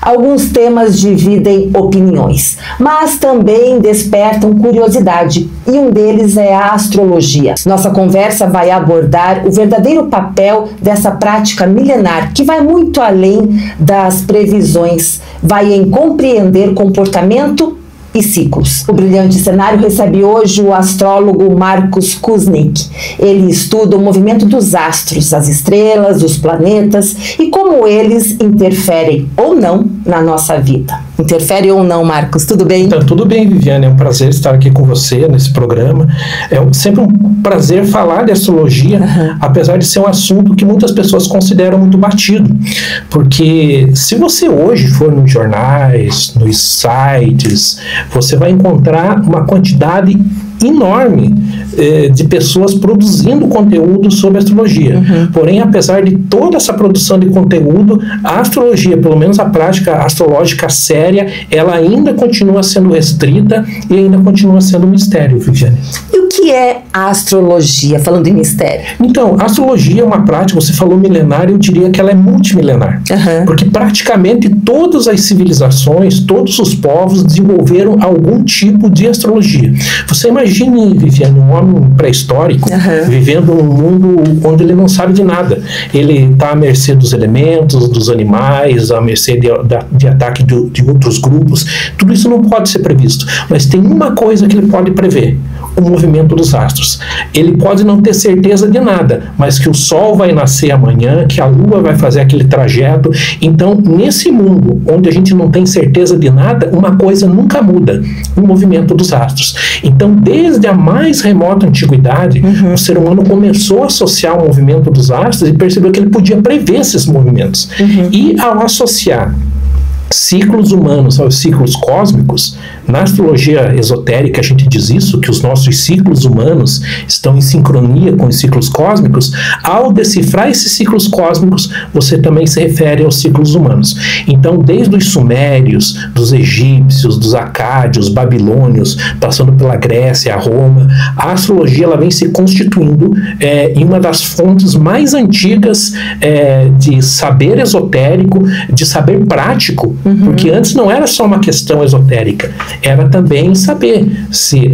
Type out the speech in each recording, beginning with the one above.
Alguns temas dividem opiniões, mas também despertam curiosidade, e um deles é a astrologia. Nossa conversa vai abordar o verdadeiro papel dessa prática milenar, que vai muito além das previsões, vai em compreender comportamento e ciclos. O brilhante cenário recebe hoje o astrólogo Marcos Kuznick. Ele estuda o movimento dos astros, as estrelas, os planetas e como eles interferem ou não na nossa vida. Interfere ou não, Marcos? Tudo bem? Então, tudo bem, Viviane. É um prazer estar aqui com você nesse programa. É sempre um prazer falar de astrologia, apesar de ser um assunto que muitas pessoas consideram muito batido. Porque se você hoje for nos jornais, nos sites, você vai encontrar uma quantidade enorme de pessoas produzindo conteúdo sobre astrologia. Porém, apesar de toda essa produção de conteúdo, a astrologia, pelo menos a prática astrológica séria, ela ainda continua sendo restrita e ainda continua sendo um mistério, Viviane. E o que é a astrologia, falando em mistério? Então, a astrologia é uma prática, você falou milenar, eu diria que ela é multimilenar. Porque praticamente todas as civilizações, todos os povos desenvolveram algum tipo de astrologia. Você imagine, Viviane, um homem pré-histórico vivendo num mundo onde ele não sabe de nada. Ele está à mercê dos elementos, dos animais, à mercê de ataque de outros grupos. Tudo isso não pode ser previsto. Mas tem uma coisa que ele pode prever: o movimento dos astros. Ele pode não ter certeza de nada, mas que o Sol vai nascer amanhã, que a Lua vai fazer aquele trajeto. Então, nesse mundo onde a gente não tem certeza de nada, uma coisa nunca muda: o movimento dos astros. Então, desde a mais remota antiguidade, o ser humano começou a associar o movimento dos astros e percebeu que ele podia prever esses movimentos. E ao associar ciclos humanos aos ciclos cósmicos, na astrologia esotérica a gente diz isso, que os nossos ciclos humanos estão em sincronia com os ciclos cósmicos. Ao decifrar esses ciclos cósmicos, você também se refere aos ciclos humanos. Então, desde os sumérios, dos egípcios, dos acádios, babilônios, passando pela Grécia, a Roma, a astrologia ela vem se constituindo em uma das fontes mais antigas de saber esotérico, de saber prático. Porque antes não era só uma questão esotérica, era também saber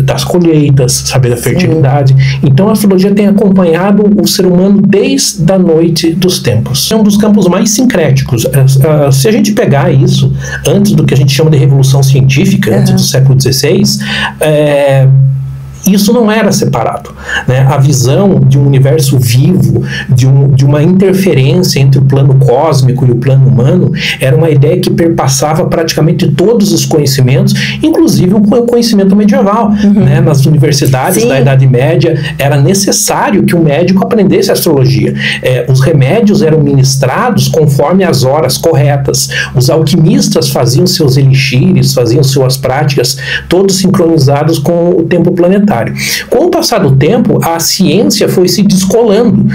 das colheitas, saber da fertilidade. Então a astrologia tem acompanhado o ser humano desde a noite dos tempos. É um dos campos mais sincréticos. Se a gente pegar isso, antes do que a gente chama de revolução científica, antes do século XVI, isso não era separado, né? A visão de um universo vivo, de uma interferência entre o plano cósmico e o plano humano, era uma ideia que perpassava praticamente todos os conhecimentos, inclusive o conhecimento medieval. Né? Nas universidades da Idade Média, era necessário que o médico aprendesse astrologia. Os remédios eram ministrados conforme as horas corretas. Os alquimistas faziam seus elixires, faziam suas práticas, todos sincronizados com o tempo planetário. Com o passar do tempo, a ciência foi se descolando,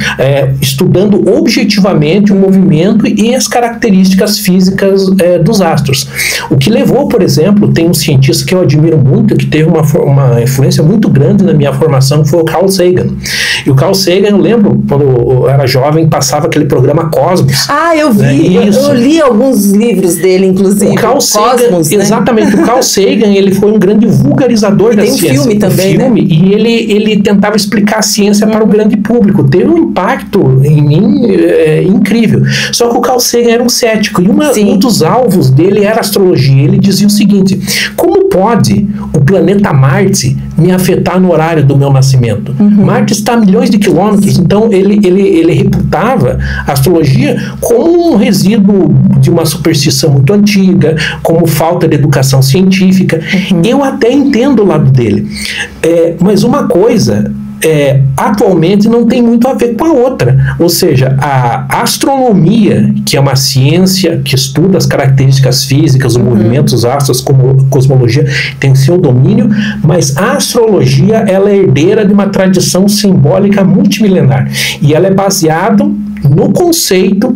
estudando objetivamente o movimento e as características físicas dos astros. O que levou, por exemplo, tem um cientista que eu admiro muito, que teve uma influência muito grande na minha formação, que foi o Carl Sagan. E o Carl Sagan, eu lembro, quando eu era jovem, passava aquele programa Cosmos. Eu vi, eu li alguns livros dele, inclusive. O Carl Sagan, Cosmos, exatamente, o Carl Sagan, ele foi um grande vulgarizador da ciência. Tem um filme também, né? E ele tentava explicar a ciência para o grande público. Teve um impacto em mim incrível. Só que o Carl Sagan era um cético, e um dos alvos dele era a astrologia. Ele dizia o seguinte: como pode o planeta Marte me afetar no horário do meu nascimento? Marte está a milhões de quilômetros. Então ele reputava a astrologia como um resíduo de uma superstição muito antiga, como falta de educação científica. Eu até entendo o lado dele, mas uma coisa atualmente não tem muito a ver com a outra. Ou seja, a astronomia, que é uma ciência que estuda as características físicas, o movimento dos astros, como cosmologia, tem seu domínio, mas a astrologia ela é herdeira de uma tradição simbólica multimilenar, e ela é baseada no conceito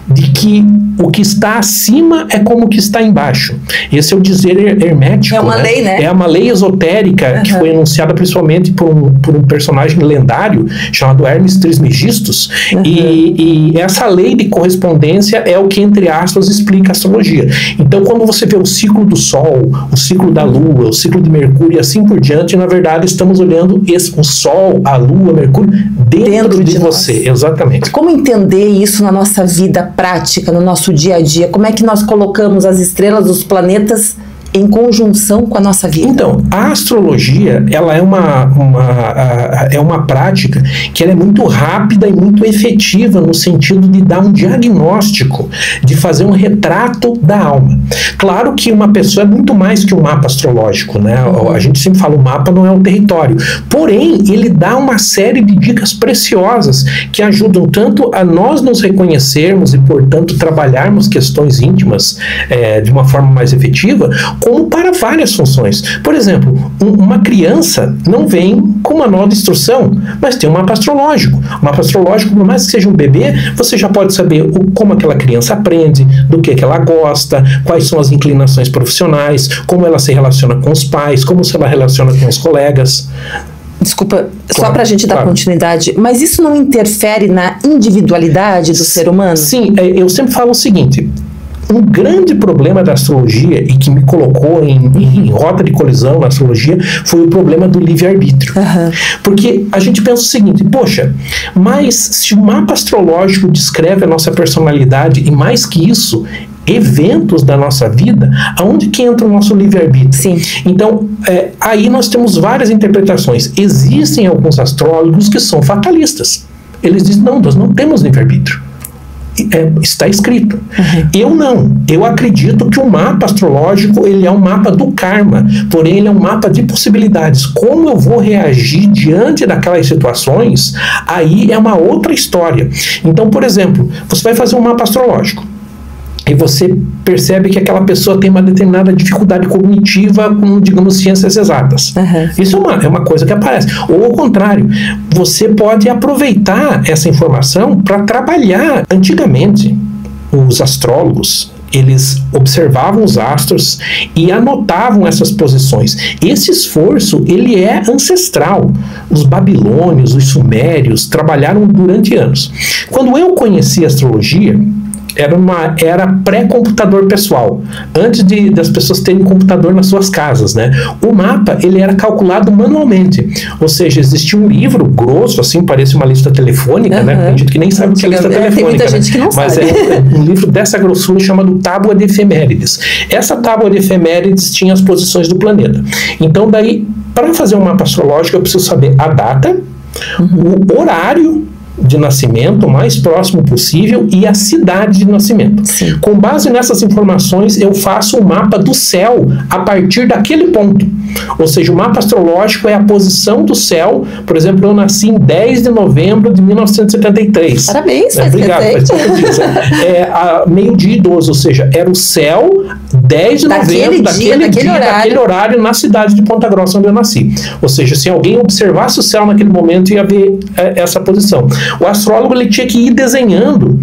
de que o que está acima é como o que está embaixo. Esse é o dizer hermético. É uma lei, né? É uma lei esotérica que foi enunciada principalmente por um personagem lendário chamado Hermes Trismegistus. E essa lei de correspondência é o que, entre aspas, explica a astrologia. Então, quando você vê o ciclo do Sol, o ciclo da Lua, o ciclo de Mercúrio e assim por diante, na verdade, estamos olhando o Sol, a Lua, Mercúrio dentro de você. Exatamente. Como entender isso na nossa vida prática, no nosso dia a dia? Como é que nós colocamos as estrelas, os planetas em conjunção com a nossa vida? Então, a astrologia, ela é uma prática que ela é muito rápida e muito efetiva no sentido de dar um diagnóstico, de fazer um retrato da alma. Claro que uma pessoa é muito mais que um mapa astrológico, né? A gente sempre fala, o mapa não é um território. Porém, ele dá uma série de dicas preciosas que ajudam tanto a nós nos reconhecermos e, portanto, trabalharmos questões íntimas de uma forma mais efetiva, como para várias funções. Por exemplo, uma criança não vem com manual de instrução, mas tem um mapa astrológico. O mapa astrológico, por mais que seja um bebê, você já pode saber como aquela criança aprende, do que ela gosta, quais são as inclinações profissionais, como ela se relaciona com os pais, como se ela relaciona com os colegas. Desculpa, só para a gente dar continuidade, mas isso não interfere na individualidade do ser humano? Sim, eu sempre falo o seguinte: um grande problema da astrologia, e que me colocou em rota de colisão na astrologia, foi o problema do livre-arbítrio. Porque a gente pensa o seguinte: poxa, mas se o mapa astrológico descreve a nossa personalidade, e mais que isso, eventos da nossa vida, aonde que entra o nosso livre-arbítrio? Sim. Então, aí nós temos várias interpretações. Existem alguns astrólogos que são fatalistas. Eles dizem, não, nós não temos livre-arbítrio. Está escrito. Eu não. Eu acredito que o mapa astrológico, ele é um mapa do karma, porém ele é um mapa de possibilidades. Como eu vou reagir diante daquelas situações, aí é uma outra história. Então, por exemplo, você vai fazer um mapa astrológico e você percebe que aquela pessoa tem uma determinada dificuldade cognitiva com, digamos, ciências exatas. Isso é uma coisa que aparece. Ou ao contrário, você pode aproveitar essa informação para trabalhar. Antigamente, os astrólogos, eles observavam os astros e anotavam essas posições. Esse esforço, ele é ancestral. Os babilônios, os sumérios trabalharam durante anos. Quando eu conheci a astrologia, era uma era pré-computador pessoal, antes das pessoas terem computador nas suas casas, né? O mapa, ele era calculado manualmente, ou seja, existia um livro grosso, assim, parece uma lista telefônica, né? Tem gente que nem sabe o que é lista telefônica, tem muita gente que não mas sabe. É um livro dessa grossura chamado Tábua de Efemérides. Essa Tábua de Efemérides tinha as posições do planeta. Então, daí, para fazer um mapa astrológico, eu preciso saber a data, o horário de nascimento, o mais próximo possível, e a cidade de nascimento. Sim. Com base nessas informações, eu faço um mapa do céu a partir daquele ponto. Ou seja, o mapa astrológico é a posição do céu. Por exemplo, eu nasci em 10 de novembro de 1973. Parabéns, faz obrigado, a meio-dia e 12, ou seja, era o céu 10 de novembro, daquele horário, na cidade de Ponta Grossa, onde eu nasci. Ou seja, se alguém observasse o céu naquele momento, ia ver essa posição. O astrólogo, ele tinha que ir desenhando,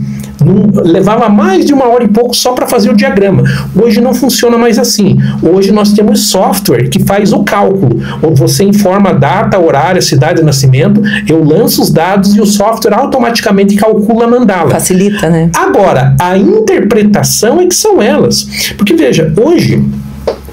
levava mais de 1 hora e pouco só para fazer o diagrama. Hoje não funciona mais assim. Hoje nós temos software que faz o cálculo. Você informa a data, horário, cidade de nascimento, eu lanço os dados e o software automaticamente calcula a mandala. Facilita, né? Agora, a interpretação é que são elas. Porque, veja, hoje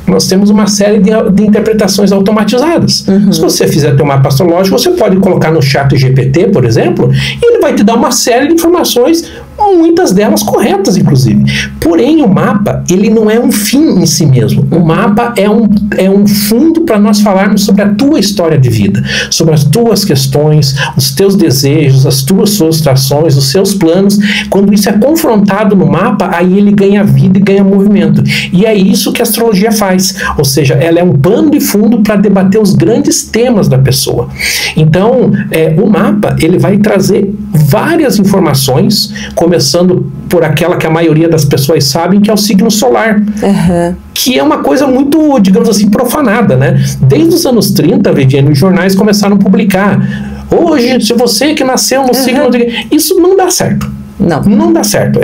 nós temos uma série de interpretações automatizadas. Se você fizer teu mapa astrológico, você pode colocar no GPT, por exemplo, e ele vai te dar uma série de informações, muitas delas corretas, inclusive. Porém, o mapa, ele não é um fim em si mesmo. O mapa é um fundo para nós falarmos sobre a tua história de vida, sobre as tuas questões, os teus desejos, as tuas frustrações, os seus planos. Quando isso é confrontado no mapa, aí ele ganha vida e ganha movimento. E é isso que a astrologia faz. Ou seja, ela é um pano de fundo para debater os grandes temas da pessoa. Então, o mapa, ele vai trazer várias informações, começando por aquela que a maioria das pessoas sabem, que é o signo solar. Que é uma coisa muito, digamos assim, profanada, né? Desde os anos 30, Viviane, os jornais começaram a publicar hoje, se você que nasceu no signo de... Isso não dá certo. Não dá certo.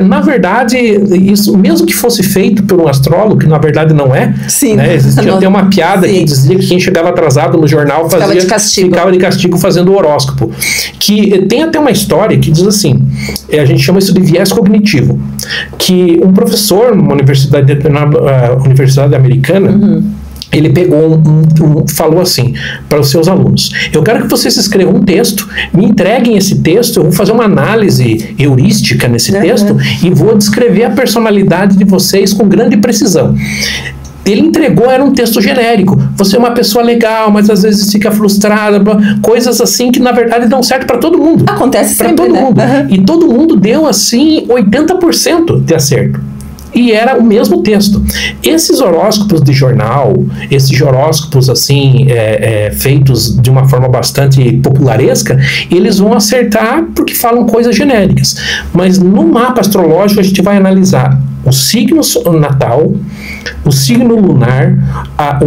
Na verdade, isso, mesmo que fosse feito por um astrólogo, que na verdade não é, sim, né? Existia até uma piada que dizia que quem chegava atrasado no jornal ficava de castigo fazendo o horóscopo. Que tem até uma história que diz assim, a gente chama isso de viés cognitivo, que um professor numa universidade americana, ele pegou falou assim para os seus alunos: eu quero que vocês escrevam um texto, me entreguem esse texto, eu vou fazer uma análise heurística nesse texto e vou descrever a personalidade de vocês com grande precisão. Ele entregou, era um texto genérico. Você é uma pessoa legal, mas às vezes fica frustrada, coisas assim que na verdade dão certo para todo mundo. Acontece para sempre, todo mundo. E todo mundo deu assim 80% de acerto. E era o mesmo texto. Esses horóscopos de jornal, esses horóscopos assim, feitos de uma forma bastante popularesca, eles vão acertar porque falam coisas genéricas. Mas no mapa astrológico a gente vai analisar o signo natal, o signo lunar,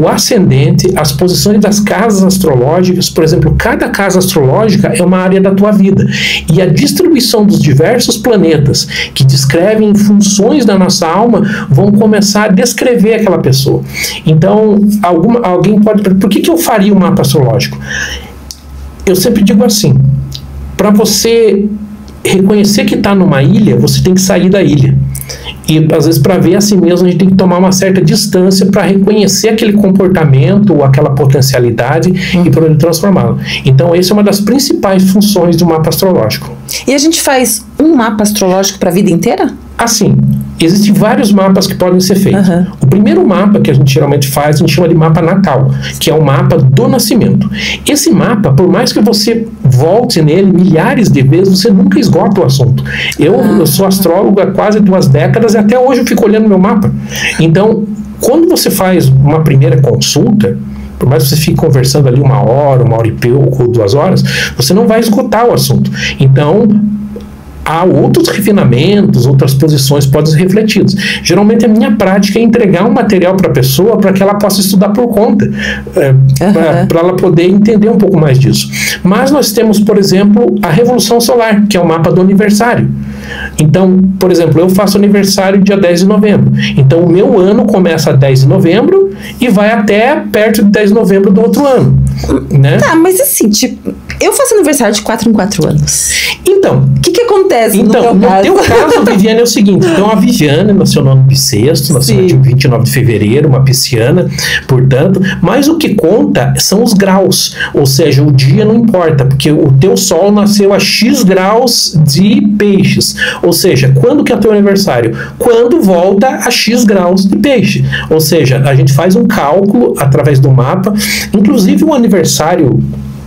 o ascendente, as posições das casas astrológicas. Por exemplo, cada casa astrológica é uma área da tua vida. E a distribuição dos diversos planetas que descrevem funções da nossa alma vão começar a descrever aquela pessoa. Então, alguém pode... Por que eu faria um mapa astrológico? Eu sempre digo assim, para você reconhecer que está numa ilha, você tem que sair da ilha. E, às vezes, para ver a si mesmo, a gente tem que tomar uma certa distância para reconhecer aquele comportamento ou aquela potencialidade e poder transformá-lo. Então, essa é uma das principais funções do mapa astrológico. E a gente faz um mapa astrológico para a vida inteira? Assim, existem vários mapas que podem ser feitos. O primeiro mapa que a gente geralmente faz, a gente chama de mapa natal, que é o mapa do nascimento. Esse mapa, por mais que você volte nele milhares de vezes, você nunca esgota o assunto. Eu sou astrólogo há quase 2 décadas e até hoje eu fico olhando meu mapa. Então, quando você faz uma primeira consulta, por mais que você fique conversando ali 1 hora, 1 hora e pouco, 2 horas, você não vai esgotar o assunto. Então, há outros refinamentos, outras posições podem ser refletidas. Geralmente a minha prática é entregar um material para a pessoa para que ela possa estudar por conta, para ela poder entender um pouco mais disso. Mas nós temos, por exemplo, a Revolução Solar, que é o mapa do aniversário. Então, por exemplo, eu faço aniversário dia 10 de novembro. Então, o meu ano começa 10 de novembro e vai até perto de 10 de novembro do outro ano. Né? Tá, mas assim, tipo, eu faço aniversário de 4 em 4 anos. Então, o que acontece no teu caso? No teu caso, Viviane, é o seguinte. Então, a Viviane nasceu no ano bissexto, nasceu no dia 29 de fevereiro, uma pisciana, portanto. Mas o que conta são os graus. Ou seja, o dia não importa, porque o teu sol nasceu a X graus de peixes. Ou seja, quando que é o teu aniversário? Quando volta a X graus de peixe. Ou seja, a gente faz um cálculo através do mapa. Inclusive, o aniversário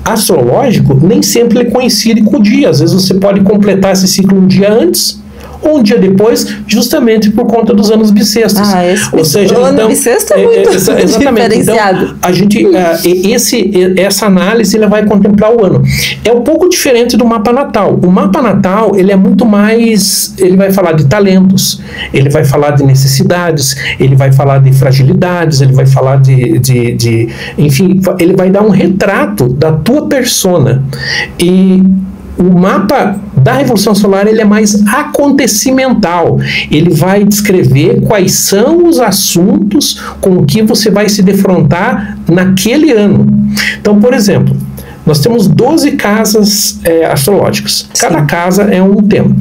astrológico nem sempre ele coincide com o dia. Às vezes você pode completar esse ciclo um dia antes ou um dia depois, justamente por conta dos anos bissextos. Ou seja, o ano bissexto é muito diferenciado. Então, a gente, essa análise ela vai contemplar o ano. É um pouco diferente do mapa natal. O mapa natal ele é muito mais, ele vai falar de talentos, ele vai falar de necessidades, ele vai falar de fragilidades, ele vai falar enfim, ele vai dar um retrato da tua persona. E o mapa da Revolução Solar ele é mais acontecimental. Ele vai descrever quais são os assuntos com que você vai se defrontar naquele ano. Então, por exemplo, nós temos 12 casas astrológicas. Cada casa é um tema.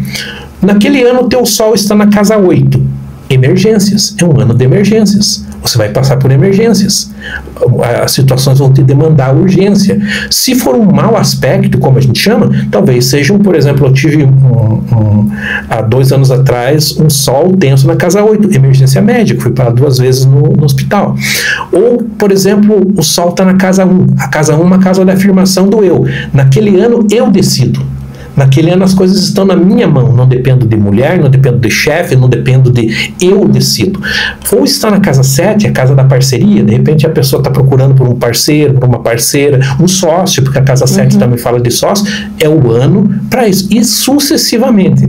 Naquele ano, o teu Sol está na casa 8. Emergências. É um ano de emergências. Você vai passar por emergências. As situações vão te demandar urgência. Se for um mau aspecto, como a gente chama, talvez seja, por exemplo, eu tive há 2 anos atrás um sol tenso na casa 8, emergência médica, fui para 2 vezes no hospital. Ou, por exemplo, o sol está na casa 1. A casa 1 é uma casa da afirmação do eu. Naquele ano, eu decido. Naquele ano as coisas estão na minha mão, não dependo de mulher, não dependo de chefe, não dependo de... eu decido. Ou está na casa 7, a casa da parceria, de repente a pessoa está procurando por um parceiro, por uma parceira, um sócio, porque a casa 7 também fala de sócio, é o ano para isso, e sucessivamente.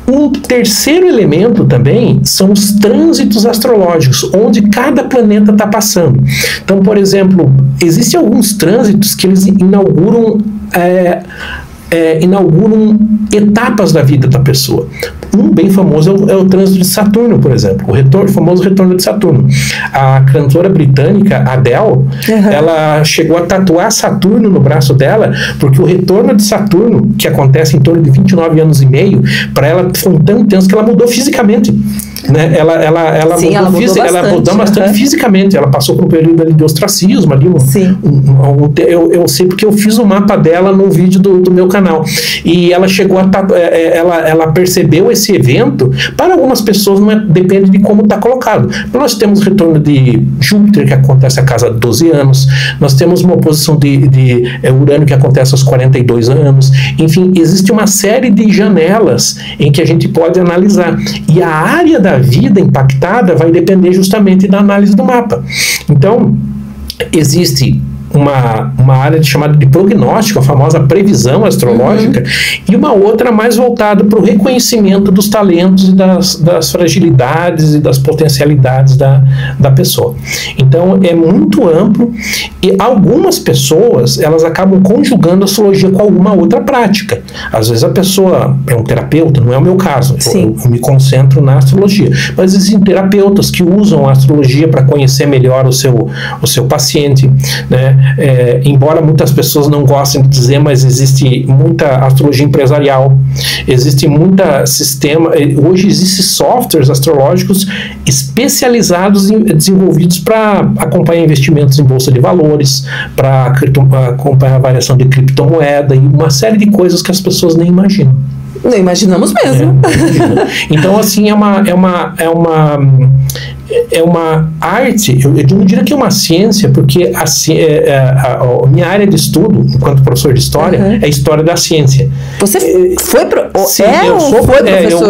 Um terceiro elemento também são os trânsitos astrológicos, onde cada planeta está passando. Então, por exemplo, existem alguns trânsitos que eles inauguram etapas da vida da pessoa. Um bem famoso é o trânsito de Saturno, por exemplo, o famoso retorno de Saturno. A cantora britânica Adele, ela chegou a tatuar Saturno no braço dela, porque o retorno de Saturno, que acontece em torno de 29 anos e meio, para ela foi tão intenso que ela mudou fisicamente. Né? Ela mudou bastante fisicamente. Ela passou por um período ali de ostracismo ali, eu sei porque eu fiz o mapa dela no vídeo do meu canal, e ela chegou a ela percebeu esse evento. Para algumas pessoas depende de como está colocado. Nós temos o retorno de Júpiter, que acontece a cada 12 anos, nós temos uma oposição de Urano, que acontece aos 42 anos, enfim, existe uma série de janelas em que a gente pode analisar, e a área da vida impactada vai depender justamente da análise do mapa. Então, existe uma área chamada de prognóstico, a famosa previsão astrológica, e uma outra mais voltada para o reconhecimento dos talentos e das fragilidades e das potencialidades da pessoa. Então, é muito amplo, e algumas pessoas, elas acabam conjugando a astrologia com alguma outra prática. Às vezes a pessoa é um terapeuta, não é o meu caso, eu me concentro na astrologia, mas existem terapeutas que usam a astrologia para conhecer melhor o seu paciente, né? Embora muitas pessoas não gostem de dizer, mas existe muita astrologia empresarial, existe muita sistema, hoje existem softwares astrológicos especializados desenvolvidos para acompanhar investimentos em bolsa de valores, para acompanhar a variação de criptomoeda e uma série de coisas que as pessoas nem imaginam. Não imaginamos mesmo. Então, assim, é uma arte, eu não diria que é uma ciência, porque a minha área de estudo, enquanto professor de história, é história da ciência. Você foi Sim,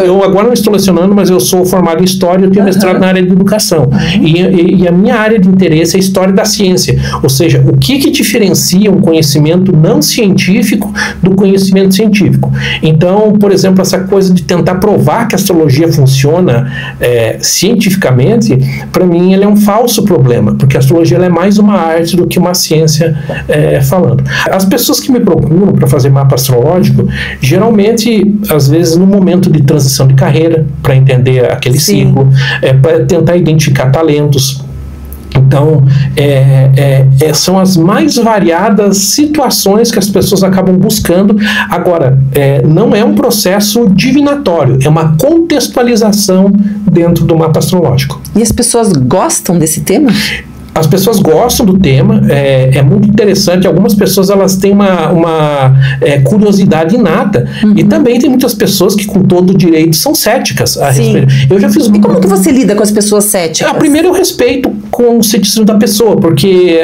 eu agora não estou lecionando, mas eu sou formado em história, eu tenho mestrado na área de educação. E a minha área de interesse é a história da ciência. Ou seja, o que diferencia um conhecimento não científico do conhecimento científico. Então, por exemplo, essa coisa de tentar provar que a astrologia funciona cientificamente, para mim, ele é um falso problema, porque a astrologia ela é mais uma arte do que uma ciência falando. As pessoas que me procuram para fazer mapa astrológico, geralmente, às vezes, no momento de transição de carreira, para entender aquele ciclo, para tentar identificar talentos. Então, são as mais variadas situações que as pessoas acabam buscando. Agora, não é um processo divinatório, é uma contextualização dentro do mapa astrológico. E as pessoas gostam desse tema? As pessoas gostam do tema, é muito interessante. Algumas pessoas elas têm uma curiosidade inata, e também tem muitas pessoas que, com todo o direito, são céticas a respeito. Eu já fiz E como que você lida com as pessoas céticas? Primeiro, eu respeito com o ceticismo da pessoa, porque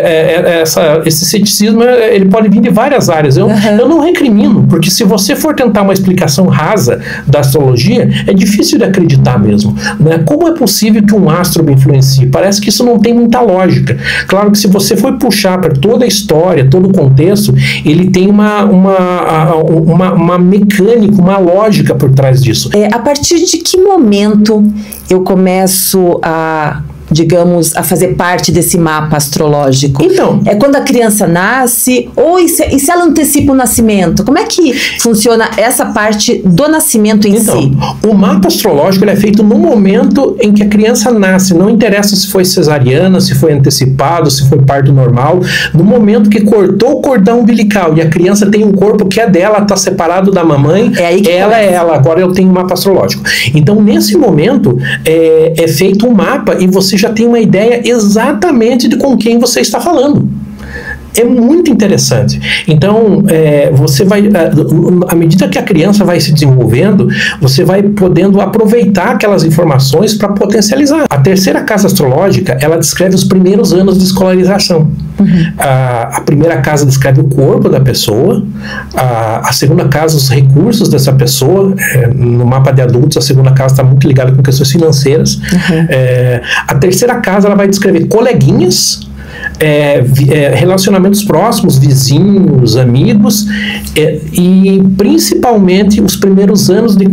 esse ceticismo ele pode vir de várias áreas. Eu não recrimino, porque se você for tentar uma explicação rasa da astrologia, é difícil de acreditar mesmo, né? Como é possível que um astro me influencie? Parece que isso não tem muita lógica. Claro que se você for puxar para toda a história, todo o contexto, ele tem uma mecânica, uma lógica por trás disso. A partir de que momento eu começo a fazer parte desse mapa astrológico? Então, é quando a criança nasce, ou e se ela antecipa o nascimento? Como é que funciona essa parte do nascimento em si? O mapa astrológico ele é feito no momento em que a criança nasce. Não interessa se foi cesariana, se foi antecipado, se foi parto normal. No momento que cortou o cordão umbilical e a criança tem um corpo que é dela, está separado da mamãe, ela. Agora eu tenho um mapa astrológico. Então, nesse momento, é feito um mapa e você já tem uma ideia exatamente de com quem você está falando. É muito interessante. Então, você vai, à medida que a criança vai se desenvolvendo, você vai podendo aproveitar aquelas informações para potencializar. A terceira casa astrológica, ela descreve os primeiros anos de escolarização. A primeira casa descreve o corpo da pessoa, a segunda casa, os recursos dessa pessoa. No mapa de adultos, a segunda casa está muito ligada com questões financeiras. A terceira casa, ela vai descrever coleguinhas, relacionamentos próximos, vizinhos, amigos, e principalmente os primeiros anos de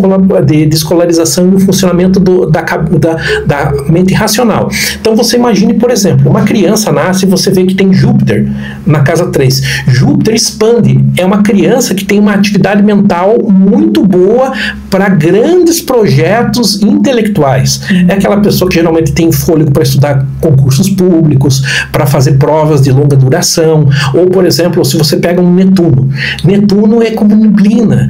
escolarização e o funcionamento da mente racional. Então você imagine, por exemplo, uma criança nasce e você vê que tem Júpiter na casa 3. Júpiter expande, é uma criança que tem uma atividade mental muito boa para grandes projetos intelectuais. É aquela pessoa que geralmente tem fôlego para estudar concursos públicos, para fazer provas de longa duração, ou, por exemplo, se você pega um Netuno. Netuno é como neblina,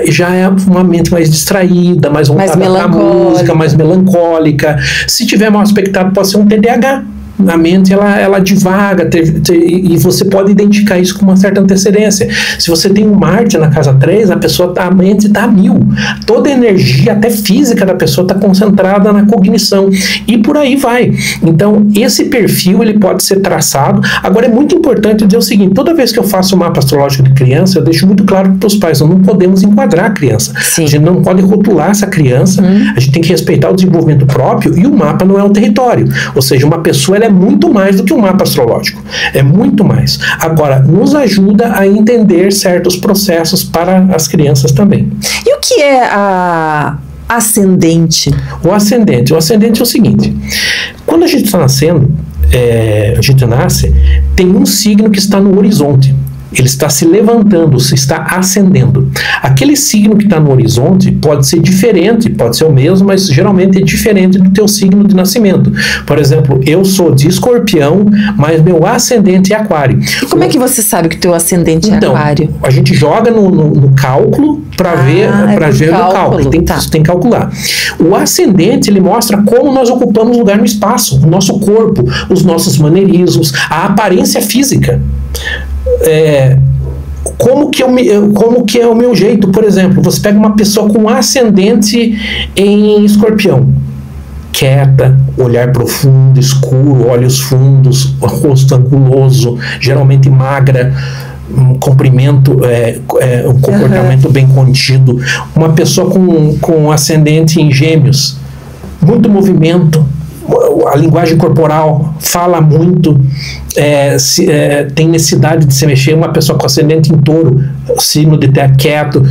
já é uma mente mais distraída, mais voltada para a música, mais melancólica. Se tiver mal aspectado, pode ser um TDAH. A mente, ela divaga, e você pode identificar isso com uma certa antecedência. Se você tem um Marte na casa 3, a mente está a 1000. Toda a energia, até física da pessoa, está concentrada na cognição. E por aí vai. Então, esse perfil, ele pode ser traçado. Agora, é muito importante dizer o seguinte: toda vez que eu faço um mapa astrológico de criança, eu deixo muito claro para os pais, nós não podemos enquadrar a criança. Sim. A gente não pode rotular essa criança, a gente tem que respeitar o desenvolvimento próprio, e o mapa não é um território. Ou seja, uma pessoa, ela é muito mais do que um mapa astrológico. É muito mais. Agora, nos ajuda a entender certos processos para as crianças também. E o que é a ascendente? O ascendente é o seguinte: quando a gente está nascendo, a gente nasce, tem um signo que está no horizonte. Ele está se levantando, se está ascendendo. Aquele signo que está no horizonte pode ser diferente, pode ser o mesmo, mas geralmente é diferente do teu signo de nascimento. Por exemplo, eu sou de Escorpião, mas meu ascendente é Aquário. E como é que você sabe que o teu ascendente é Aquário? A gente joga no cálculo para ver o cálculo. Tem que calcular. O ascendente, ele mostra como nós ocupamos lugar no espaço, o nosso corpo, os nossos maneirismos, a aparência física. Como que é o meu jeito. Por exemplo, você pega uma pessoa com ascendente em Escorpião, quieta, olhar profundo, escuro, olhos fundos, rosto anguloso, geralmente magra, um comprimento, um comportamento bem contido. Uma pessoa com ascendente em Gêmeos, muito movimento, a linguagem corporal fala muito, tem necessidade de se mexer. Uma pessoa com ascendente em Touro, signo de terra, quieto,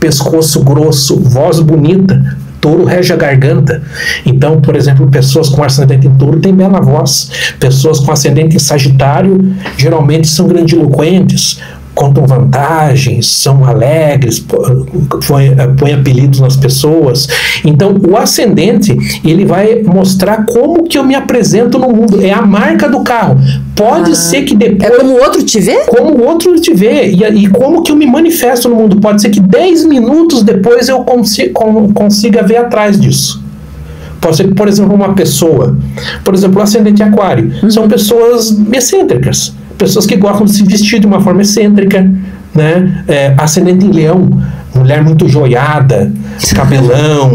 pescoço grosso, voz bonita. Touro rege a garganta. Então, por exemplo, pessoas com ascendente em Touro têm bela voz. Pessoas com ascendente em Sagitário geralmente são grandiloquentes, contam vantagens, são alegres, põem apelidos nas pessoas. Então, o ascendente, ele vai mostrar como que eu me apresento no mundo. É a marca do carro. Pode ser que depois... É como o outro te vê? Como o outro te vê. E como que eu me manifesto no mundo. Pode ser que 10 minutos depois eu consiga ver atrás disso. Pode ser que, por exemplo, uma pessoa... Por exemplo, o ascendente Aquário. São pessoas excêntricas. Pessoas que gostam de se vestir de uma forma excêntrica, né? Ascendente em Leão, mulher muito joiada, cabelão,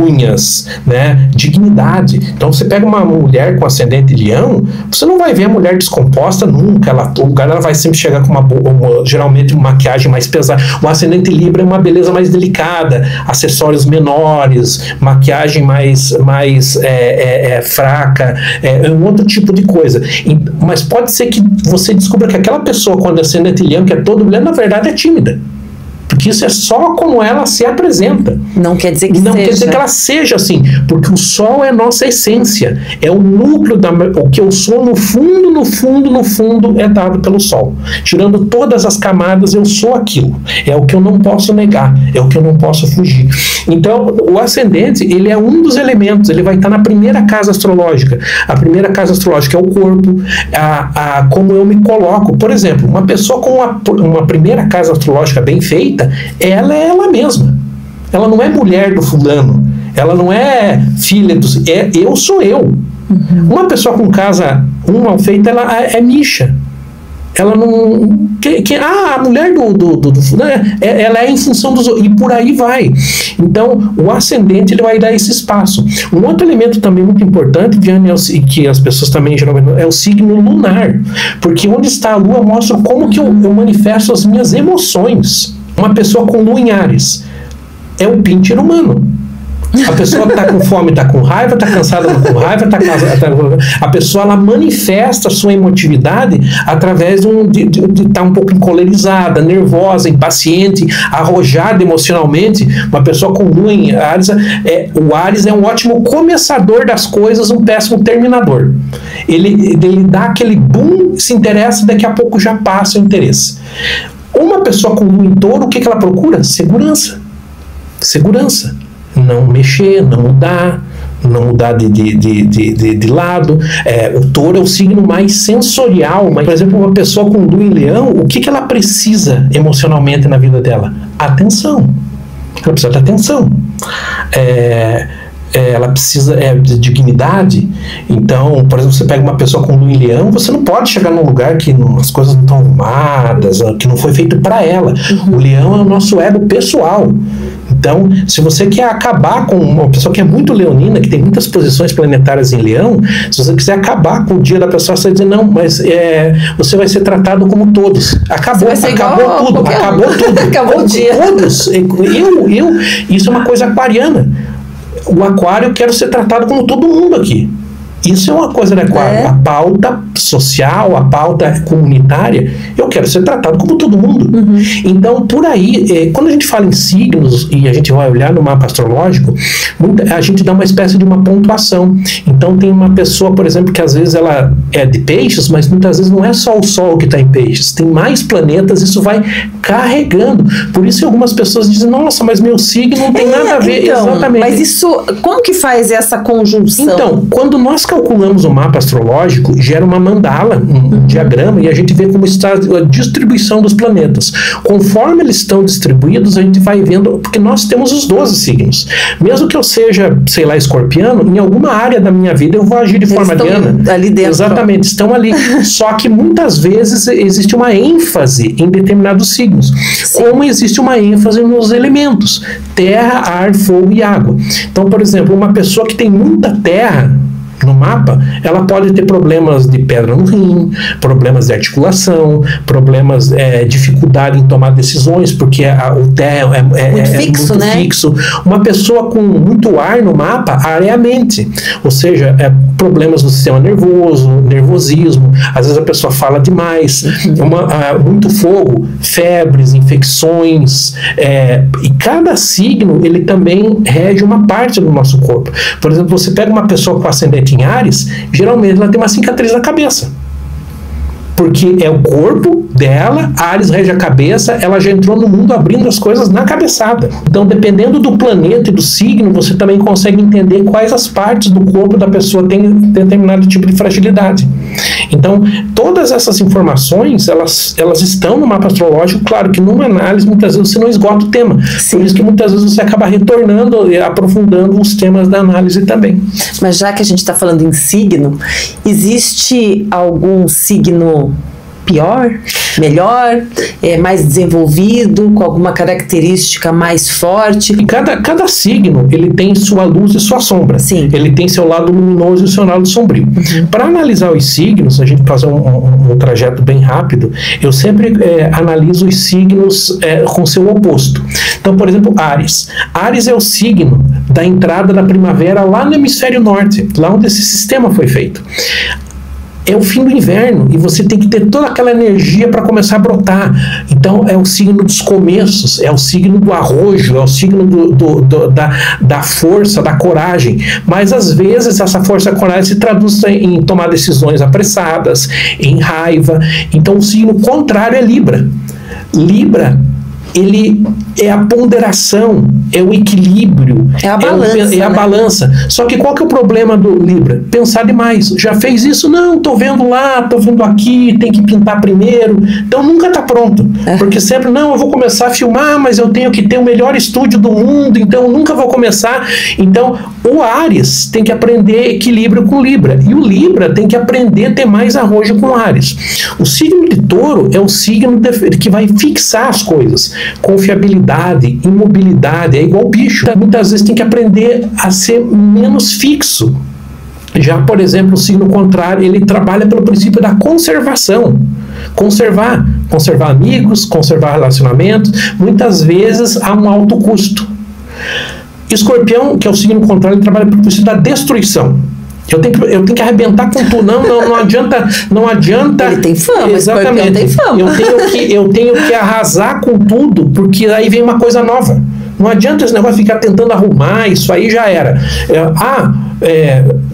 unhas, né? Dignidade. Então você pega uma mulher com ascendente em Leão, você não vai ver a mulher descomposta nunca. Ela vai sempre chegar com geralmente uma maquiagem mais pesada. O ascendente Libra é uma beleza mais delicada, acessórios menores, maquiagem mais fraca, um outro tipo de coisa. Mas pode ser que você descubra que aquela pessoa com ascendente em Leão, que é todo mulher, na verdade é tímida. Porque isso é só como ela se apresenta. Não quer dizer que quer dizer que ela seja assim, porque o Sol é nossa essência, é o núcleo o que eu sou no fundo é dado pelo Sol. Tirando todas as camadas, eu sou aquilo. É o que eu não posso negar, é o que eu não posso fugir. Então, o ascendente, ele é um dos elementos, ele vai estar na primeira casa astrológica. A primeira casa astrológica é o corpo, como eu me coloco. Por exemplo, uma pessoa com uma primeira casa astrológica bem feita, ela é ela mesma. Ela não é mulher do fulano, ela não é filha eu sou eu. Uma pessoa com casa mal feita, ela é Misha. Ela não... a mulher do fulano, ela é em função dos... E por aí vai. Então, o ascendente, ele vai dar esse espaço. Um outro elemento também muito importante, Diane, que as pessoas também geralmente... é o signo lunar. Porque onde está a lua mostra como que eu manifesto as minhas emoções. Uma pessoa com lua em Áries é o pincher humano. A pessoa está com fome, está com raiva, está cansada, está com raiva, a pessoa ela manifesta a sua emotividade através de estar um pouco encolerizada, nervosa, impaciente, arrojada emocionalmente. Uma pessoa com lua em Áries, o Áries é um ótimo começador das coisas, um péssimo terminador. Ele dá aquele boom, se interessa, daqui a pouco já passa o interesse. Uma pessoa com lua em Touro, o que ela procura? Segurança. Segurança. Não mexer, não mudar de lado. O Touro é o signo mais sensorial. Por exemplo, uma pessoa com lua em Leão, o que ela precisa emocionalmente na vida dela? Atenção. Ela precisa de atenção. Ela precisa de dignidade. Então, por exemplo, você pega uma pessoa com lua em Leão, você não pode chegar num lugar que as coisas não estão arrumadas, que não foi feito para ela. O Leão é o nosso ego pessoal. Então, se você quer acabar com uma pessoa que é muito leonina, que tem muitas posições planetárias em Leão, se você quiser acabar com o dia da pessoa, você vai dizer, não, mas você vai ser tratado como todos. Acabou tudo. Acabou o dia. Todos. Isso é uma coisa aquariana. O aquário, eu quero ser tratado como todo mundo aqui. Isso é uma coisa do aquário. A pauta social, a pauta comunitária, eu quero ser tratado como todo mundo. Então, por aí, quando a gente fala em signos e a gente vai olhar no mapa astrológico, a gente dá uma espécie de uma pontuação. Então, tem uma pessoa, por exemplo, que às vezes ela é de peixes, mas muitas vezes não é só o Sol que está em peixes. Tem mais planetas, isso vai carregando. Por isso que algumas pessoas dizem, nossa, mas meu signo não tem nada a ver. Então, exatamente. Mas isso, como que faz essa conjunção? Então, quando nós calculamos o mapa astrológico, gera uma mandala, um diagrama, e a gente vê como está a distribuição dos planetas. Conforme eles estão distribuídos, a gente vai vendo, porque nós temos os 12 signos. Mesmo que eu seja, sei lá, escorpiano, em alguma área da minha vida eu vou agir de forma ariana. Ali dentro. Exatamente, estão ali. Só que muitas vezes existe uma ênfase em determinados signos. Sim. Como existe uma ênfase nos elementos: terra, ar, fogo e água. Então, por exemplo, uma pessoa que tem muita terra no mapa, ela pode ter problemas de pedra no rim, problemas de articulação, problemas, dificuldade em tomar decisões, porque o terra muito fixo. Uma pessoa com muito ar no mapa, ar é a mente, ou seja, problemas no sistema nervoso, nervosismo, às vezes a pessoa fala demais, muito fogo, febres, infecções, e cada signo, ele também rege uma parte do nosso corpo. Por exemplo, você pega uma pessoa com ascendente em Áries, geralmente ela tem uma cicatriz na cabeça, porque é o corpo dela, Áries rege a cabeça, ela já entrou no mundo abrindo as coisas na cabeçada. Então, dependendo do planeta e do signo, você também consegue entender quais as partes do corpo da pessoa tem determinado tipo de fragilidade. Então, todas essas informações, elas estão no mapa astrológico. Claro que numa análise, muitas vezes você não esgota o tema. Sim. Por isso que muitas vezes você acaba retornando e aprofundando os temas da análise também. Mas já que a gente está falando em signo, existe algum signo pior, melhor, mais desenvolvido, com alguma característica mais forte? E cada signo, ele tem sua luz e sua sombra. Sim. Ele tem seu lado luminoso e seu lado sombrio. Para analisar os signos, a gente fazer um trajeto bem rápido, eu sempre analiso os signos com seu oposto. Então, por exemplo, Áries. Áries é o signo da entrada da primavera lá no hemisfério norte, lá onde esse sistema foi feito. É o fim do inverno e você tem que ter toda aquela energia para começar a brotar. Então é o signo dos começos, é o signo do arrojo, é o signo da força, da coragem. Mas às vezes essa força, a coragem se traduz em tomar decisões apressadas, em raiva. Então o signo contrário é Libra. Libra, ele é a ponderação, é o equilíbrio, é a balança. É a balança. Só que qual que é o problema do Libra? Pensar demais. Já fez isso? Não, tô vendo lá, tô vendo aqui, tem que pintar primeiro. Então nunca tá pronto. Porque sempre, não, eu vou começar a filmar, mas eu tenho que ter o melhor estúdio do mundo, então eu nunca vou começar. Então o Áries tem que aprender equilíbrio com Libra. E o Libra tem que aprender a ter mais arrojo com Áries. O signo de Touro é o signo que vai fixar as coisas. Confiabilidade, imobilidade, é igual bicho. Muitas vezes tem que aprender a ser menos fixo. Já, por exemplo, o signo contrário, ele trabalha pelo princípio da conservação. Conservar amigos, conservar relacionamentos, muitas vezes a um alto custo. Escorpião, que é o signo contrário, ele trabalha por princípio da destruição. Eu tenho que arrebentar com tudo. Não adianta. Ele tem fama, exatamente. Escorpião tem fama. Eu tenho que arrasar com tudo, porque aí vem uma coisa nova. Não adianta esse negócio ficar tentando arrumar, isso aí já era.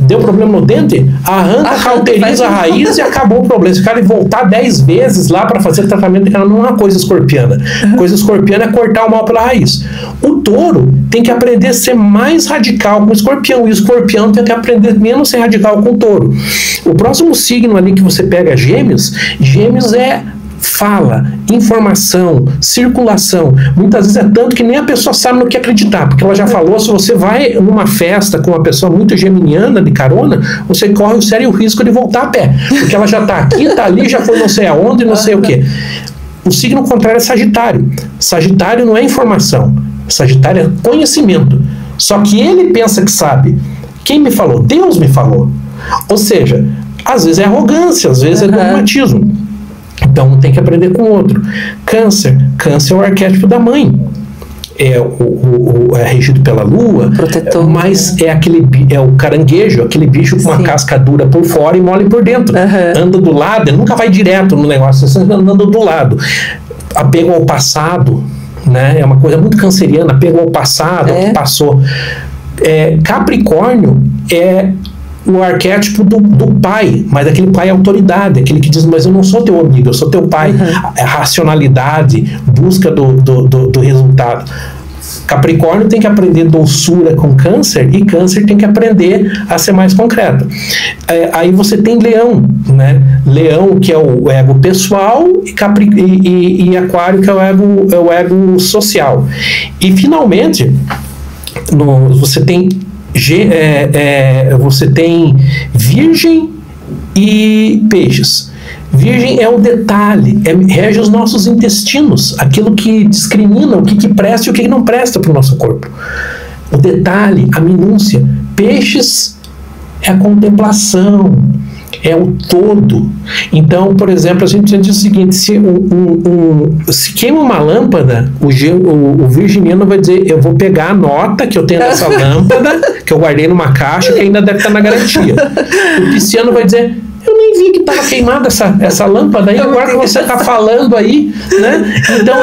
Deu problema no dente? Arranca, cauteriza a raiz e acabou o problema. Se o cara voltar 10 vezes lá para fazer tratamento, não é uma coisa escorpiana. Coisa escorpiana é cortar o mal pela raiz. O touro tem que aprender a ser mais radical com o escorpião, e o escorpião tem que aprender menos a ser radical com o touro. O próximo signo ali que você pega, Gêmeos é fala, informação, circulação. Muitas vezes é tanto que nem a pessoa sabe no que acreditar, porque ela já falou, se você vai numa festa com uma pessoa muito geminiana de carona, você corre o sério risco de voltar a pé, porque ela já está aqui, está ali, já foi não sei aonde, não sei o quê. O signo contrário é Sagitário. Sagitário não é informação, Sagitário é conhecimento. Só que ele pensa que sabe. Quem me falou? Deus me falou. Ou seja, às vezes é arrogância, às vezes é dogmatismo. Então tem que aprender com o outro. Câncer é o arquétipo da mãe. É regido pela lua, protetor, mas é o caranguejo, aquele bicho com uma casca dura por fora e mole por dentro. Anda do lado, ele nunca vai direto no negócio, você anda do lado. Apego ao passado, né? É uma coisa muito canceriana, apego ao passado, ao que passou. Capricórnio é o arquétipo do pai, mas aquele pai é autoridade, aquele que diz, mas eu não sou teu amigo, eu sou teu pai. A racionalidade, busca do resultado. Capricórnio tem que aprender doçura com Câncer, e Câncer tem que aprender a ser mais concreto. Aí você tem Leão, né? Leão, que é o ego pessoal, e Aquário, que é o ego social. E finalmente, você tem Virgem e Peixes. Virgem é o detalhe, rege os nossos intestinos, aquilo que discrimina o que presta e o que não presta para o nosso corpo. O detalhe, a minúcia. Peixes é a contemplação, é o todo. Então, por exemplo, a gente diz o seguinte: se queima uma lâmpada, o virginiano vai dizer, eu vou pegar a nota que eu tenho nessa lâmpada, que eu guardei numa caixa, que ainda deve estar na garantia. O pisciano vai dizer, eu nem vi que estava queimada essa lâmpada aí, agora que você está falando aí, né? Então,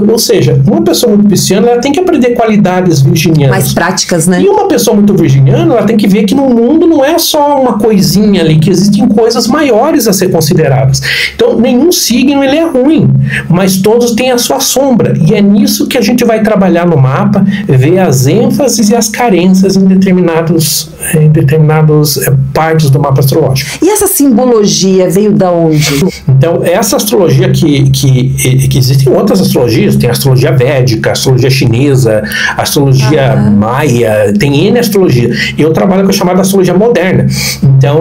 ou seja, uma pessoa muito pisciana, ela tem que aprender qualidades virginianas. Mais práticas, né? E uma pessoa muito virginiana, ela tem que ver que no mundo não é só uma coisinha ali, que existem coisas maiores a ser consideradas. Então, nenhum signo ele é ruim, mas todos têm a sua sombra. E é nisso que a gente vai trabalhar no mapa, ver as ênfases e as carências em determinadas partes do mapa astrológico. E essa simbologia veio da onde? Então, essa astrologia que existem outras astrologias, tem a astrologia védica, a astrologia chinesa, a astrologia maia, tem N astrologia. Eu trabalho com a chamada astrologia moderna. Então,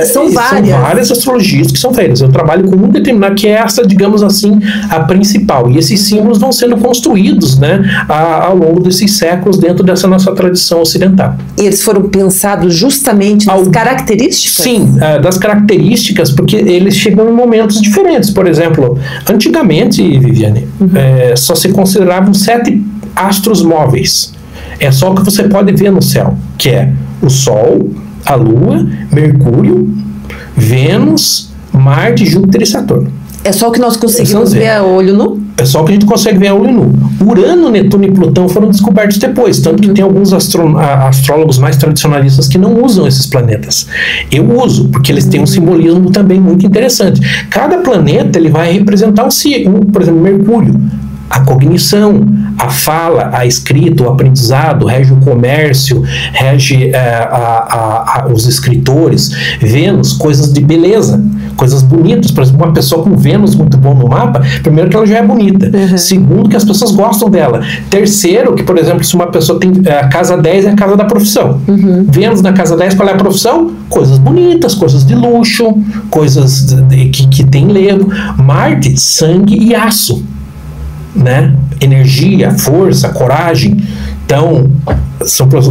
são várias astrologias que são feitas. Eu trabalho com um determinado, que é essa, digamos assim, a principal. E esses símbolos vão sendo construídos, né, ao longo desses séculos dentro dessa nossa tradição ocidental. E eles foram pensados justamente nas características? Sim, das características, porque eles chegam em momentos diferentes. Por exemplo, antigamente, Viviane, só se consideravam 7 astros móveis. É só o que você pode ver no céu, que é o Sol, a Lua, Mercúrio, Vênus, Marte, Júpiter e Saturno. É só o que nós conseguimos ver a olho nu? É só o que a gente consegue ver a olho nu. Urano, Netuno e Plutão foram descobertos depois, tanto que tem alguns astrólogos mais tradicionalistas que não usam esses planetas. Eu uso, porque eles têm um simbolismo também muito interessante. Cada planeta ele vai representar por exemplo, Mercúrio, a cognição, a fala, a escrita, o aprendizado, rege o comércio, rege os escritores. Vênus, coisas de beleza, coisas bonitas. Por exemplo, uma pessoa com Vênus muito bom no mapa, primeiro que ela já é bonita, segundo que as pessoas gostam dela, terceiro que, por exemplo, se uma pessoa tem a casa 10 é a casa da profissão. Vênus na casa 10, qual é a profissão? Coisas bonitas, coisas de luxo, coisas que tem levo. Marte, sangue e aço, né? Energia, força, coragem. Então,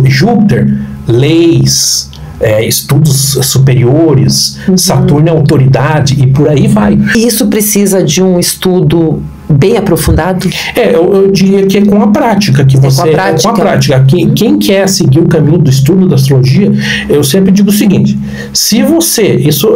Júpiter, leis, estudos superiores, Saturno é autoridade, e por aí vai. Isso precisa de um estudo bem aprofundado? Eu diria que é com a prática que você... com a prática. Quem quer seguir o caminho do estudo da astrologia, eu sempre digo o seguinte, se você... Isso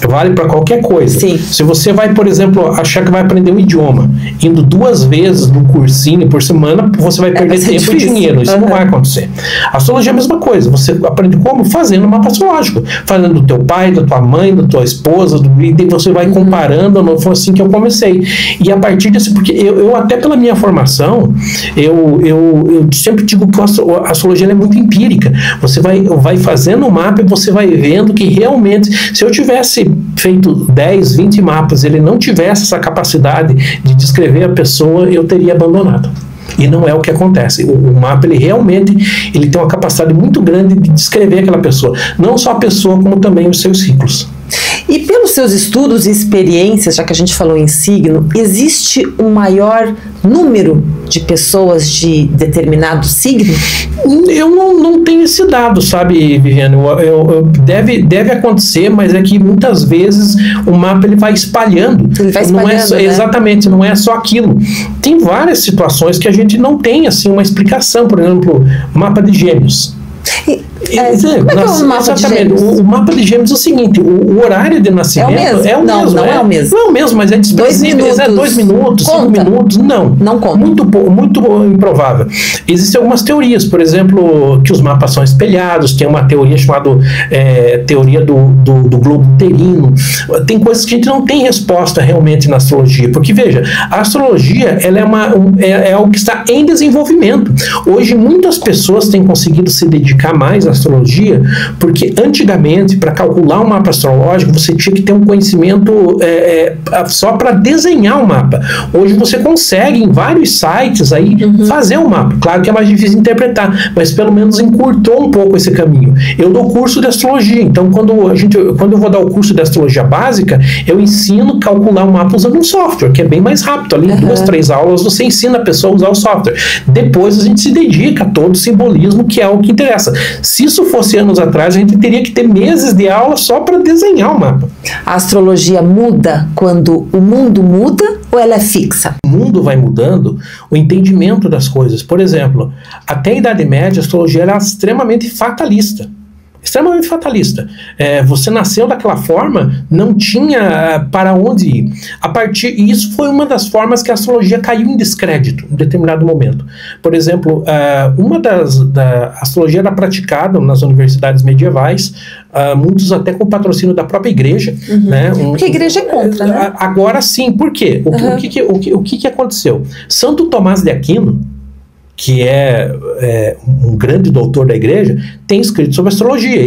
vale para qualquer coisa. Sim. Se você vai, por exemplo, achar que vai aprender um idioma, indo 2 vezes no cursinho por semana, você vai perder tempo e dinheiro. Isso não vai acontecer. A astrologia é a mesma coisa. Você aprende como? Fazendo um mapa astrológico. Fazendo do teu pai, da tua mãe, da tua esposa, e você vai comparando. Não foi assim que eu comecei. E a partir disso, porque eu até pela minha formação, eu sempre digo que a astrologia é muito empírica. Você vai fazendo um mapa e você vai vendo que realmente, se eu tivesse feito 10, 20 mapas, ele não tivesse essa capacidade de descrever a pessoa, eu teria abandonado. E não é o que acontece. O mapa, ele realmente tem uma capacidade muito grande de descrever aquela pessoa. Não só a pessoa, como também os seus ciclos. E pelos seus estudos e experiências, já que a gente falou em signo, existe um maior número de pessoas de determinado signo? Eu não tenho esse dado, sabe, Viviane? Deve acontecer, mas é que muitas vezes o mapa ele vai espalhando. Ele vai espalhando, né? Exatamente, não é só aquilo. Tem várias situações que a gente não tem assim, uma explicação. Por exemplo, mapa de Gêmeos. Como é que é o mapa de Gêmeos? O mapa de Gêmeos é o seguinte, o horário de nascimento é o mesmo. Não é o mesmo. Não é o mesmo, mas é de 2 minutos. 2 minutos, 5 minutos, não conta. Muito improvável. Existem algumas teorias, por exemplo, que os mapas são espelhados, tem uma teoria chamada teoria do globo uterino. Tem coisas que a gente não tem resposta realmente na astrologia, porque veja, a astrologia ela é algo que está em desenvolvimento. Hoje muitas pessoas têm conseguido se dedicar mais à astrologia, porque antigamente, para calcular um mapa astrológico, você tinha que ter um conhecimento só para desenhar o mapa. Hoje você consegue, em vários sites, aí, fazer um mapa. Claro que é mais difícil de interpretar, mas pelo menos encurtou um pouco esse caminho. Eu dou curso de astrologia, então quando eu vou dar o curso de astrologia básica, eu ensino a calcular um mapa usando um software, que é bem mais rápido. Ali em 2, 3 aulas, você ensina a pessoa a usar o software. Depois a gente se dedica a todo o simbolismo, que é o que interessa. Se isso fosse anos atrás, a gente teria que ter meses de aula só para desenhar o mapa. A astrologia muda quando o mundo muda ou ela é fixa? O mundo vai mudando, o entendimento das coisas. Por exemplo, até a Idade Média, a astrologia era extremamente fatalista. Extremamente fatalista. Você nasceu daquela forma, não tinha para onde ir. E isso foi uma das formas que a astrologia caiu em descrédito em determinado momento. Por exemplo, a astrologia era praticada nas universidades medievais, muitos até com patrocínio da própria igreja. Né? Porque a igreja é contra, né? Agora sim, por quê? O que aconteceu? Santo Tomás de Aquino, que é um grande doutor da igreja, tem escrito sobre astrologia.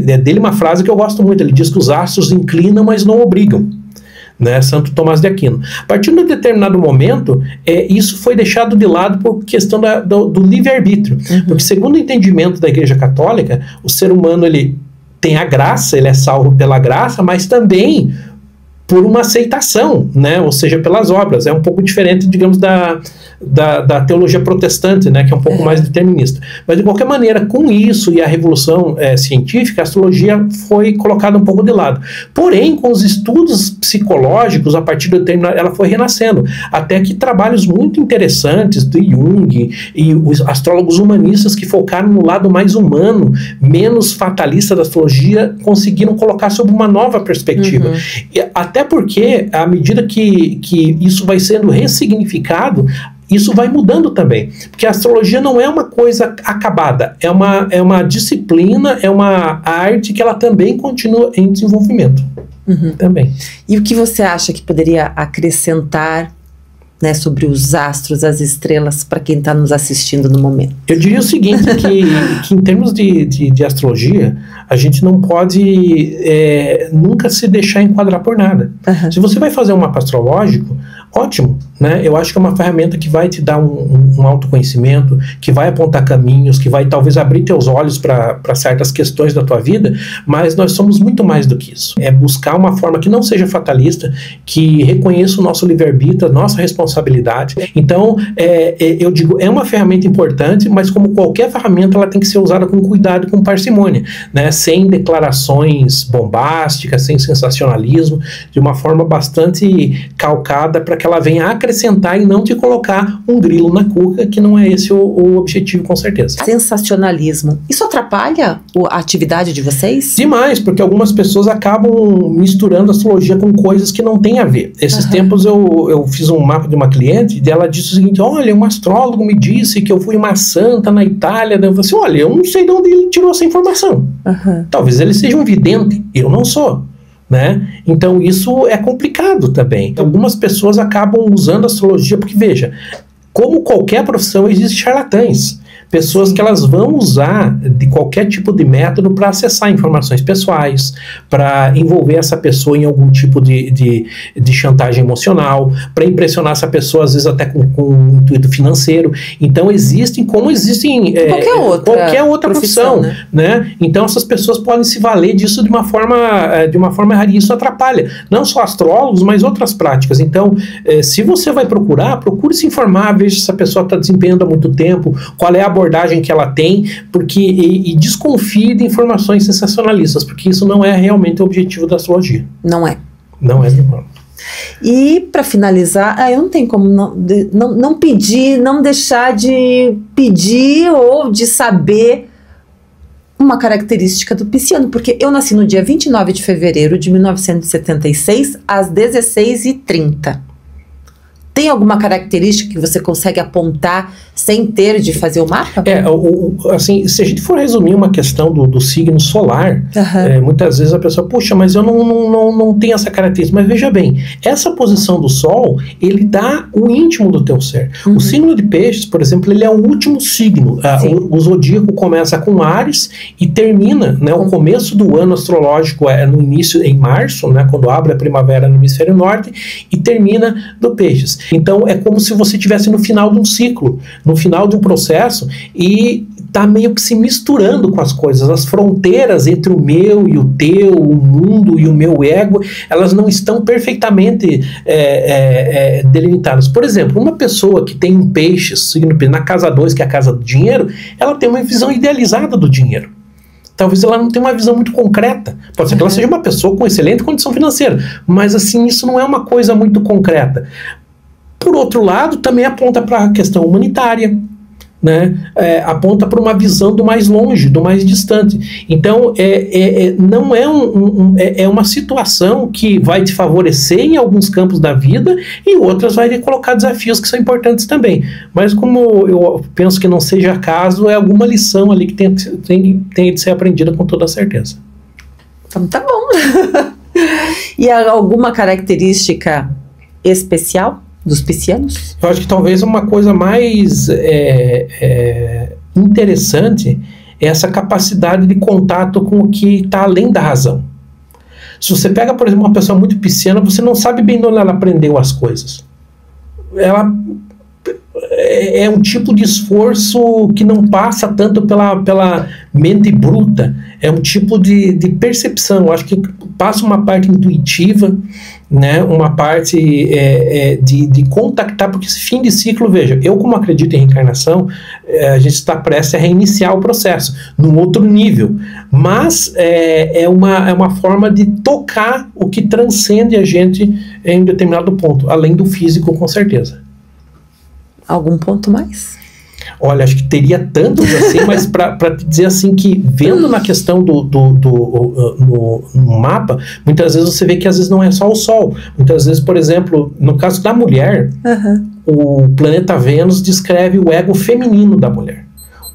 É dele uma frase que eu gosto muito, ele diz que os astros inclinam, mas não obrigam. Né, Santo Tomás de Aquino. A partir de um determinado momento, isso foi deixado de lado por questão do livre-arbítrio. Porque segundo o entendimento da Igreja Católica, o ser humano ele tem a graça, ele é salvo pela graça, mas também por uma aceitação, né? Ou seja, pelas obras. É um pouco diferente, digamos, da teologia protestante, né? Que é um pouco mais determinista. Mas, de qualquer maneira, com isso e a revolução científica, a astrologia foi colocada um pouco de lado. Porém, com os estudos psicológicos, a partir do determinado, ela foi renascendo. Até que trabalhos muito interessantes do Jung e os astrólogos humanistas que focaram no lado mais humano, menos fatalista da astrologia, conseguiram colocar sob uma nova perspectiva. E até porque, à medida que isso vai sendo ressignificado, isso vai mudando também. Porque a astrologia não é uma coisa acabada, é uma disciplina, é uma arte que ela também continua em desenvolvimento. Também. E o que você acha que poderia acrescentar, né, sobre os astros, as estrelas, para quem está nos assistindo no momento? Eu diria o seguinte, que em termos de astrologia, a gente não pode nunca se deixar enquadrar por nada. Se você vai fazer um mapa astrológico, ótimo, né? Eu acho que é uma ferramenta que vai te dar um autoconhecimento, que vai apontar caminhos, que vai talvez abrir teus olhos para certas questões da tua vida, mas nós somos muito mais do que isso. É buscar uma forma que não seja fatalista, que reconheça o nosso livre-arbítrio, a nossa responsabilidade. Então, eu digo, é uma ferramenta importante, mas como qualquer ferramenta, ela tem que ser usada com cuidado e com parcimônia, né? Sem declarações bombásticas, sem sensacionalismo, de uma forma bastante calcada para que ela venha acrescentar e não te colocar um grilo na cuca, que não é esse o objetivo, com certeza. Sensacionalismo. Isso atrapalha a atividade de vocês? Demais, porque algumas pessoas acabam misturando astrologia com coisas que não têm a ver. Esses tempos eu fiz um mapa de uma cliente e ela disse o seguinte: olha, um astrólogo me disse que eu fui uma santa na Itália. Eu falei assim: olha, eu não sei de onde ele tirou essa informação. Talvez ele seja um vidente, eu não sou. Né? Então isso é complicado também. Algumas pessoas acabam usando a astrologia porque, veja, como qualquer profissão, existem charlatães. Pessoas que elas vão usar de qualquer tipo de método para acessar informações pessoais, para envolver essa pessoa em algum tipo de chantagem emocional, para impressionar essa pessoa, às vezes até com um intuito financeiro. Então existem qualquer outra profissão, né? Então essas pessoas podem se valer disso de uma forma errada, e isso atrapalha não só astrólogos, mas outras práticas. Então, se você vai procure se informar, veja se essa pessoa está desempenhando há muito tempo, qual é a abordagem que ela tem, e desconfie de informações sensacionalistas, porque isso não é realmente o objetivo da astrologia. Não é. Não é. E para finalizar, eu não tenho como não pedir, não deixar de pedir ou de saber uma característica do pisciano, porque eu nasci no dia 29 de fevereiro de 1976, às 16h30. Tem alguma característica que você consegue apontar sem ter de fazer o mapa? Assim, se a gente for resumir uma questão do signo solar, muitas vezes a pessoa, puxa, mas eu não tenho essa característica. Mas veja bem, essa posição do Sol, ele dá o íntimo do teu ser. O signo de Peixes, por exemplo, ele é o último signo. O zodíaco começa com Áries e termina, né, o começo do ano astrológico é no início, em março, né, quando abre a primavera no hemisfério norte, e termina do Peixes. Então é como se você estivesse no final de um ciclo, no final de um processo, e está meio que se misturando com as coisas. As fronteiras entre o meu e o teu, o mundo e o meu ego, elas não estão perfeitamente delimitadas. Por exemplo, uma pessoa que tem um peixe, signo na casa 2, que é a casa do dinheiro, ela tem uma visão idealizada do dinheiro. Talvez ela não tenha uma visão muito concreta. Pode ser que ela seja uma pessoa com excelente condição financeira, mas assim, isso não é uma coisa muito concreta. Por outro lado, também aponta para a questão humanitária, né? Aponta para uma visão do mais longe, do mais distante. Então, não é uma situação que vai te favorecer em alguns campos da vida e outras vai te colocar desafios que são importantes também. Mas como eu penso que não seja caso, é alguma lição ali que tem de ser aprendida com toda certeza. Então, tá bom. E alguma característica especial dos piscianos? Eu acho que talvez uma coisa mais interessante é essa capacidade de contato com o que está além da razão. Se você pega, por exemplo, uma pessoa muito pisciana, você não sabe bem de onde ela aprendeu as coisas. Ela é um tipo de esforço que não passa tanto pela mente bruta, é um tipo de percepção. Eu acho que passa uma parte intuitiva, né, uma parte de contactar, porque esse fim de ciclo, veja, eu como acredito em reencarnação, a gente está prestes a reiniciar o processo, num outro nível, mas é uma forma de tocar o que transcende a gente em um determinado ponto, além do físico, com certeza. Algum ponto mais? Olha, acho que teria tantos assim, mas para te dizer assim que, vendo na questão no mapa, muitas vezes você vê que às vezes não é só o Sol. Muitas vezes, por exemplo, no caso da mulher, o planeta Vênus descreve o ego feminino da mulher.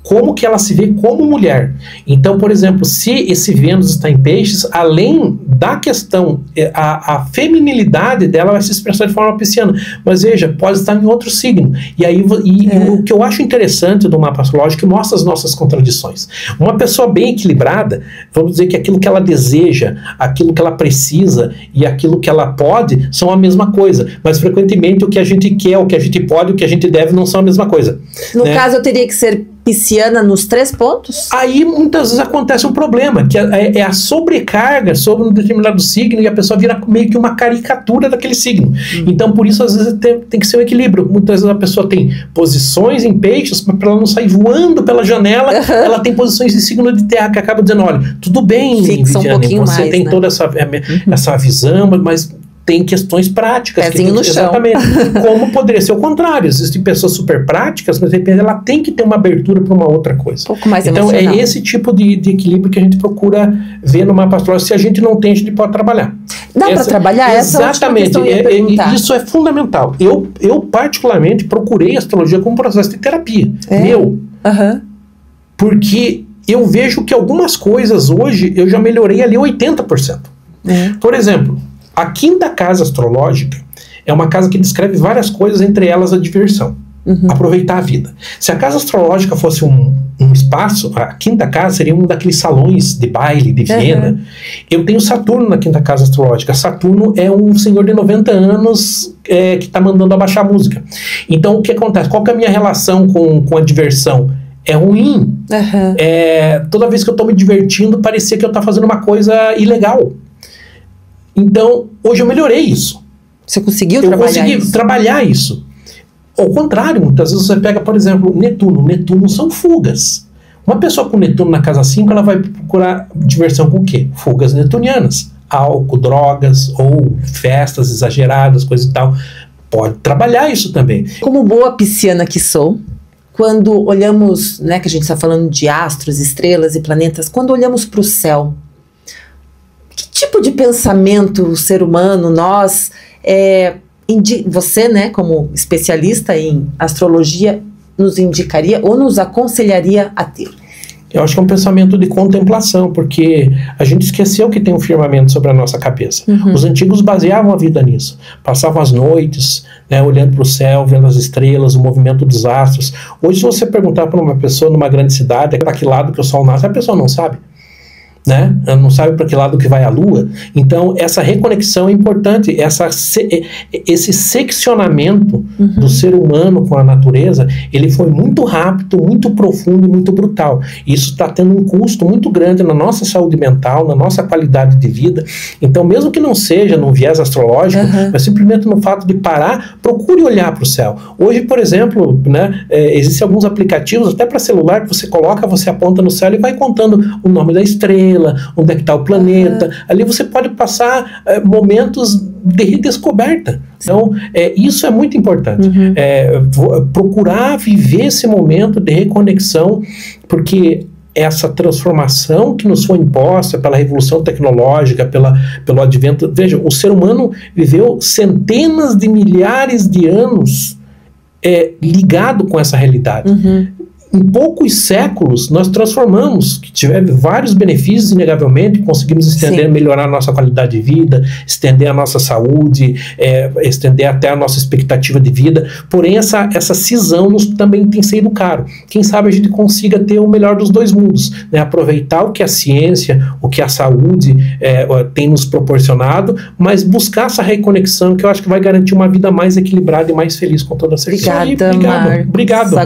como que ela se vê como mulher. Então, por exemplo, se esse Vênus está em peixes, além da questão, a feminilidade dela vai se expressar de forma pisciana, mas veja, pode estar em outro signo. E aí, o que eu acho interessante do mapa astrológico, que mostra as nossas contradições. Uma pessoa bem equilibrada, vamos dizer que aquilo que ela deseja, aquilo que ela precisa e aquilo que ela pode são a mesma coisa, mas frequentemente o que a gente quer, o que a gente pode, o que a gente deve não são a mesma coisa. No caso, eu teria que ser pisciana nos 3 pontos? Aí muitas vezes acontece um problema, que é a sobrecarga sobre um determinado signo e a pessoa vira meio que uma caricatura daquele signo. Então, por isso, às vezes, tem que ser um equilíbrio. Muitas vezes a pessoa tem posições em peixes, mas para ela não sair voando pela janela, ela tem posições em signo de terra, que acaba dizendo, olha, tudo bem, Viviane, você tem toda essa visão, mas tem questões práticas. Pezinho no chão. Exatamente. Como poderia ser o contrário. Existem pessoas super práticas, mas de repente ela tem que ter uma abertura para uma outra coisa. Um pouco mais então emocional. É esse tipo de equilíbrio que a gente procura ver no mapa astrológico. Se a gente não tem, a gente pode trabalhar. Dá para trabalhar? Exatamente. Isso é fundamental. Eu particularmente procurei a astrologia como processo de terapia. Porque eu vejo que algumas coisas hoje eu já melhorei ali 80%. Por exemplo, a 5ª casa astrológica é uma casa que descreve várias coisas, entre elas a diversão, aproveitar a vida. Se a casa astrológica fosse um espaço, a 5ª casa seria um daqueles salões de baile de Viena. Eu tenho Saturno na 5ª casa astrológica. Saturno é um senhor de 90 anos que está mandando abaixar a música. Então, o que acontece? Qual que é a minha relação com a diversão? É ruim. Toda vez que eu estou me divertindo, parecia que eu estava fazendo uma coisa ilegal. Então, hoje eu melhorei isso. Você conseguiu trabalhar isso. Ao contrário, muitas vezes você pega, por exemplo, Netuno. Netuno são fugas. Uma pessoa com Netuno na casa 5, ela vai procurar diversão com o quê? Fugas netunianas. Álcool, drogas, ou festas exageradas, coisa e tal. Pode trabalhar isso também. Como boa pisciana que sou, quando olhamos, né, que a gente está falando de astros, estrelas e planetas, quando olhamos para o céu, que tipo de pensamento o ser humano, nós, você, né, como especialista em astrologia, nos indicaria ou nos aconselharia a ter? Eu acho que é um pensamento de contemplação, porque a gente esqueceu que tem um firmamento sobre a nossa cabeça. Os antigos baseavam a vida nisso. Passavam as noites, né, olhando para o céu, vendo as estrelas, o movimento dos astros. Hoje, se você perguntar para uma pessoa numa grande cidade, para que lado que o sol nasce, a pessoa não sabe. Né? Ela não sabe para que lado que vai a lua. Então essa reconexão é importante, esse seccionamento do ser humano com a natureza, ele foi muito rápido, muito profundo e muito brutal. Isso está tendo um custo muito grande na nossa saúde mental, na nossa qualidade de vida. Então, mesmo que não seja num viés astrológico, mas simplesmente no fato de parar, procure olhar para o céu. Hoje, por exemplo, né, existem alguns aplicativos até para celular que você coloca, você aponta no céu e vai contando o nome da estrela, onde é que está o planeta. Ali você pode passar momentos de redescoberta. Então, isso é muito importante. Procurar viver esse momento de reconexão, porque essa transformação que nos foi imposta pela revolução tecnológica, pelo advento... Veja, o ser humano viveu centenas de milhares de anos ligado com essa realidade. Em poucos séculos, nós transformamos, que tiveram vários benefícios, inegavelmente, conseguimos estender, melhorar a nossa qualidade de vida, estender a nossa saúde, estender até a nossa expectativa de vida, porém essa cisão também tem sido caro. Quem sabe a gente consiga ter o melhor dos dois mundos, né? Aproveitar o que a ciência, o que a saúde tem nos proporcionado, mas buscar essa reconexão que eu acho que vai garantir uma vida mais equilibrada e mais feliz, com toda certeza. Obrigada, Marcos. Obrigado.